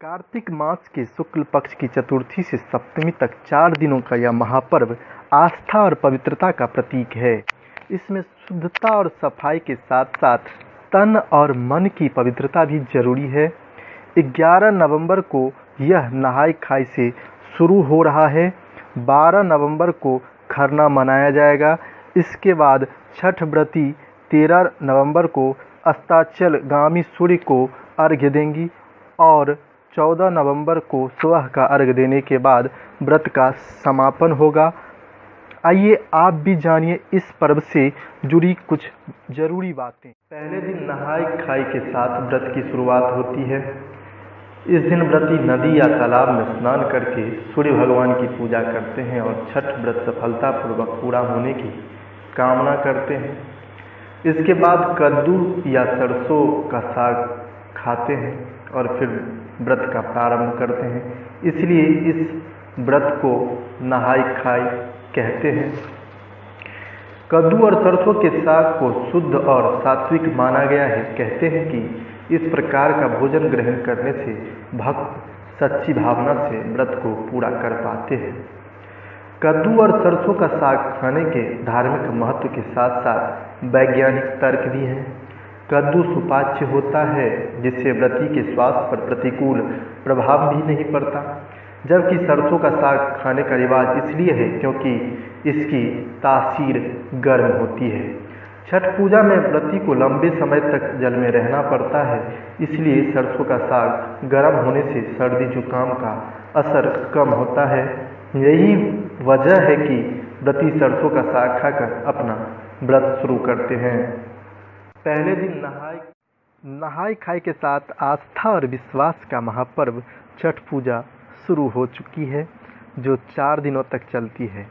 कार्तिक मास के शुक्ल पक्ष की चतुर्थी से सप्तमी तक 4 दिनों का यह महापर्व आस्था और पवित्रता का प्रतीक है। इसमें शुद्धता और सफाई के साथ साथ तन और मन की पवित्रता भी जरूरी है। 11 नवंबर को यह नहाय खाई से शुरू हो रहा है। 12 नवंबर को खरना मनाया जाएगा। इसके बाद छठ व्रती 13 नवंबर को अस्ताचलगामी सूर्य को अर्घ्य देंगी और 14 नवंबर को सुबह का अर्घ्य देने के बाद व्रत का समापन होगा। आइए आप भी जानिए इस पर्व से जुड़ी कुछ जरूरी बातें। पहले दिन नहाय खाई के साथ व्रत की शुरुआत होती है। इस दिन व्रती नदी या तालाब में स्नान करके सूर्य भगवान की पूजा करते हैं और छठ व्रत सफलतापूर्वक पूरा होने की कामना करते हैं। इसके बाद कद्दू या सरसों का साग खाते हैं और फिर व्रत का प्रारंभ करते हैं। इसलिए इस व्रत को नहाय खाई कहते हैं। कद्दू और सरसों के साग को शुद्ध और सात्विक माना गया है। कहते हैं कि इस प्रकार का भोजन ग्रहण करने से भक्त सच्ची भावना से व्रत को पूरा कर पाते हैं। कद्दू और सरसों का साग खाने के धार्मिक महत्व के साथ साथ वैज्ञानिक तर्क भी हैं। कद्दू सुपाच्य होता है जिससे व्रती के स्वास्थ्य पर प्रतिकूल प्रभाव भी नहीं पड़ता, जबकि सरसों का साग खाने का रिवाज इसलिए है क्योंकि इसकी तासीर गर्म होती है। छठ पूजा में व्रती को लंबे समय तक जल में रहना पड़ता है, इसलिए सरसों का साग गर्म होने से सर्दी जुकाम का असर कम होता है। यही वजह है कि व्रती सरसों का साग खाकर अपना व्रत शुरू करते हैं। पहले दिन नहाय खाई के साथ आस्था और विश्वास का महापर्व छठ पूजा शुरू हो चुकी है, जो 4 दिनों तक चलती है।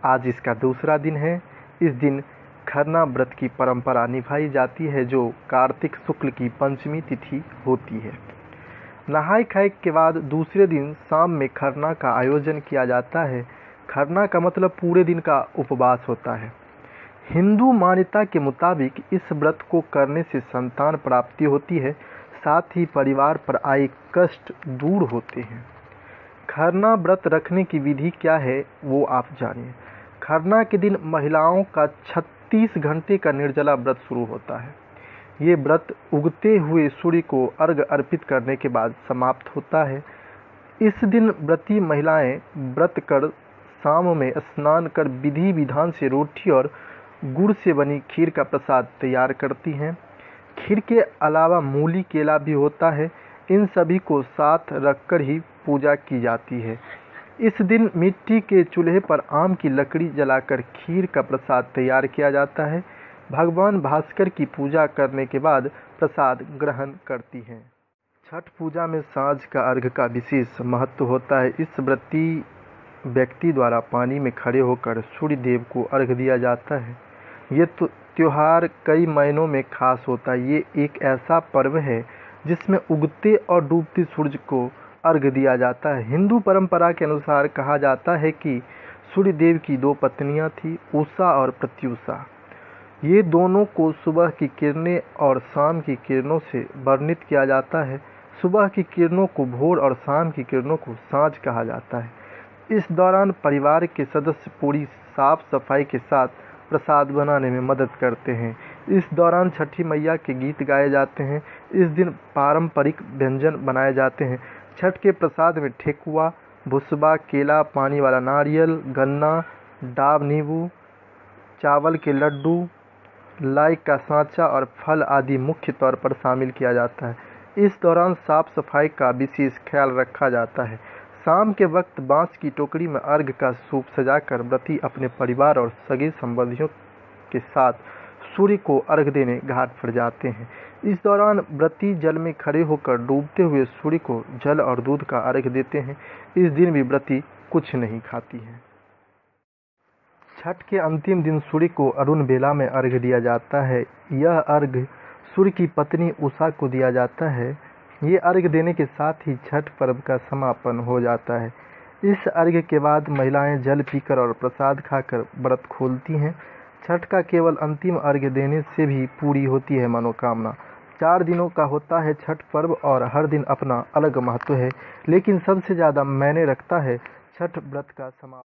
आज इसका दूसरा दिन है। इस दिन खरना व्रत की परंपरा निभाई जाती है, जो कार्तिक शुक्ल की पंचमी तिथि होती है। नहाय खाई के बाद दूसरे दिन शाम में खरना का आयोजन किया जाता है। खरना का मतलब पूरे दिन का उपवास होता है। हिंदू मान्यता के मुताबिक इस व्रत को करने से संतान प्राप्ति होती है, साथ ही परिवार पर आए कष्ट दूर होते हैं। खरना व्रत रखने की विधि क्या है वो आप जानिए। खरना के दिन महिलाओं का 36 घंटे का निर्जला व्रत शुरू होता है। ये व्रत उगते हुए सूर्य को अर्घ्य अर्पित करने के बाद समाप्त होता है। इस दिन व्रती महिलाएं व्रत कर शाम में स्नान कर विधि विधान से रोटी और गुड़ से बनी खीर का प्रसाद तैयार करती हैं। खीर के अलावा मूली केला भी होता है। इन सभी को साथ रखकर ही पूजा की जाती है। इस दिन मिट्टी के चूल्हे पर आम की लकड़ी जलाकर खीर का प्रसाद तैयार किया जाता है। भगवान भास्कर की पूजा करने के बाद प्रसाद ग्रहण करती हैं। छठ पूजा में सांझ का अर्घ्य का विशेष महत्व होता है। इस व्रती व्यक्ति द्वारा पानी में खड़े होकर सूर्य देव को अर्घ्य दिया जाता है। ये त्योहार कई महीनों में खास होता है। ये एक ऐसा पर्व है जिसमें उगते और डूबते सूरज को अर्घ्य दिया जाता है। हिंदू परंपरा के अनुसार कहा जाता है कि सूर्य देव की 2 पत्नियां थीं, उषा और प्रत्युषा। ये दोनों को सुबह की किरणें और शाम की किरणों से वर्णित किया जाता है। सुबह की किरणों को भोर और शाम की किरणों को सांझ कहा जाता है। इस दौरान परिवार के सदस्य पूरी साफ सफाई के साथ प्रसाद बनाने में मदद करते हैं। इस दौरान छठी मैया के गीत गाए जाते हैं। इस दिन पारंपरिक व्यंजन बनाए जाते हैं। छठ के प्रसाद में ठेकुआ, भुसबा, केला, पानी वाला नारियल, गन्ना, डाब नींबू, चावल के लड्डू, लाई का सांचा और फल आदि मुख्य तौर पर शामिल किया जाता है। इस दौरान साफ सफाई का विशेष ख्याल रखा जाता है। शाम के वक्त बांस की टोकरी में अर्घ्य का सूप सजाकर व्रती अपने परिवार और सगे संबंधियों के साथ सूर्य को अर्घ्य देने घाट पर जाते हैं। इस दौरान व्रती जल में खड़े होकर डूबते हुए सूर्य को जल और दूध का अर्घ्य देते हैं। इस दिन भी व्रती कुछ नहीं खाती हैं। छठ के अंतिम दिन सूर्य को अरुण बेला में अर्घ्य दिया जाता है। यह अर्घ्य सूर्य की पत्नी उषा को दिया जाता है। ये अर्घ्य देने के साथ ही छठ पर्व का समापन हो जाता है। इस अर्घ्य के बाद महिलाएं जल पीकर और प्रसाद खाकर व्रत खोलती हैं। छठ का केवल अंतिम अर्घ्य देने से भी पूरी होती है मनोकामना। 4 दिनों का होता है छठ पर्व और हर दिन अपना अलग महत्व है, लेकिन सबसे ज़्यादा मायने रखता है छठ व्रत का समापन।